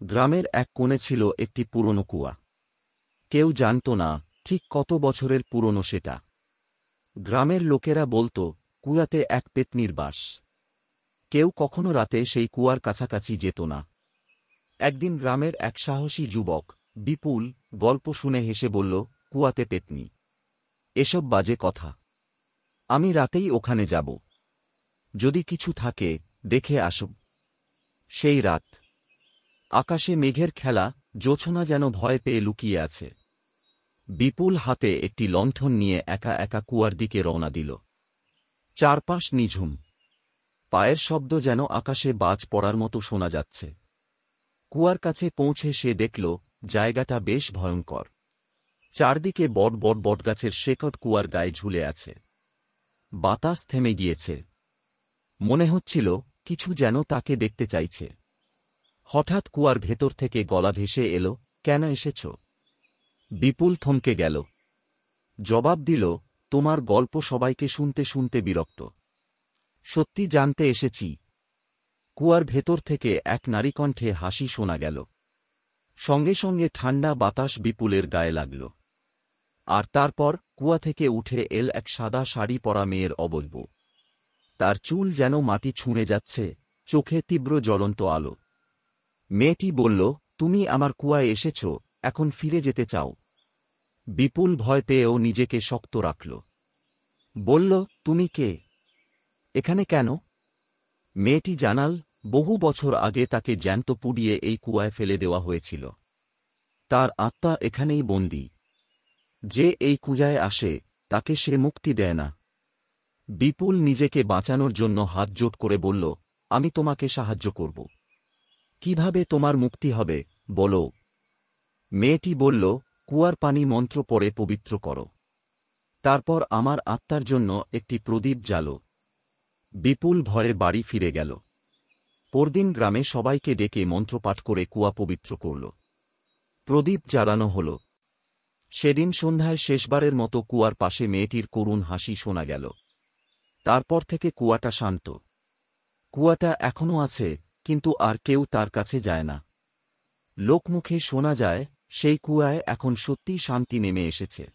গ্রামের এক কোণে ছিল একটি পুরনো কুয়া। কেউ জানত না ঠিক কত বছরের পুরনো সেটা। গ্রামের লোকেরা বলত কুয়াতে এক পেত্নীর বাস। কেউ কখনো রাতে সেই কুয়ার কাছাকাছি যেত না। একদিন গ্রামের এক সাহসী যুবক বিপুল গল্প শুনে হেসে বলল, কুয়াতে পেত্নী, এসব বাজে কথা। আমি রাতেই ওখানে যাব। যদি কিছু থাকে দেখে আসব। সেই রাত। আকাশে মেঘের খেলা, জোছনা যেন ভয় পেয়ে লুকিয়ে আছে। বিপুল হাতে একটি লণ্ঠন নিয়ে একা একা কুয়ার দিকে রওনা দিল। চারপাশ নিঝুম। পায়ের শব্দ যেন আকাশে বাজ পড়ার মতো শোনা যাচ্ছে। কুয়ার কাছে পৌঁছে সে দেখল জায়গাটা বেশ ভয়ঙ্কর। চারদিকে বড় বড় বটগাছের শেকড় কুয়ার গায়ে ঝুলে আছে। বাতাস থেমে গিয়েছে। মনে হচ্ছিল কিছু যেন তাকে দেখতে চাইছে। হঠাৎ কুয়ার ভেতর থেকে গলা ভেসে এলো, কেন এসেছ? বিপুল থমকে গেল। জবাব দিল, তোমার গল্প সবাইকে শুনতে শুনতে বিরক্ত। সত্যি জানতে এসেছি। কুয়ার ভেতর থেকে এক নারীকণ্ঠে হাসি শোনা গেল। সঙ্গে সঙ্গে ঠান্ডা বাতাস বিপুলের গায়ে লাগল। আর তারপর কুয়া থেকে উঠে এল এক সাদা শাড়ি পরা মেয়ের অবয়ব। তার চুল যেন মাটি ছুঁড়ে যাচ্ছে, চোখে তীব্র জ্বলন্ত আলো। মেয়েটি বলল, তুমি আমার কুয়ায় এসেছ, এখন ফিরে যেতে চাও? বিপুল ভয় পেয়েও নিজেকে শক্ত রাখল। বলল, তুমি কে? এখানে কেন? মেয়েটি জানাল, বহু বছর আগে তাকে জ্যান্ত পুড়িয়ে এই কুয়ায় ফেলে দেওয়া হয়েছিল। তার আত্মা এখানেই বন্দী। যে এই কুয়ায় আসে তাকে সে মুক্তি দেয় না। বিপুল নিজেকে বাঁচানোর জন্য হাত জোট করে বলল, আমি তোমাকে সাহায্য করব। কিভাবে তোমার মুক্তি হবে, বলো। মেয়েটি বলল, কুয়ার পানি মন্ত্র পড়ে পবিত্র করো। তারপর আমার আত্মার জন্য একটি প্রদীপ জ্বালো। বিপুল ভয়ে বাড়ি ফিরে গেল। পরদিন গ্রামে সবাইকে ডেকে মন্ত্রপাঠ করে কুয়া পবিত্র করল। প্রদীপ জ্বালানো হল। সেদিন সন্ধ্যায় শেষবারের মতো কুয়ার পাশে মেয়েটির করুণ হাসি শোনা গেল। তারপর থেকে কুয়াটা শান্ত। কুয়াটা এখনও আছে, কিন্তু আর কেউ তার কাছে যায় না। লোকমুখে শোনা যায়, সেই কুয়ায় এখন সত্যিই শান্তি নেমে এসেছে।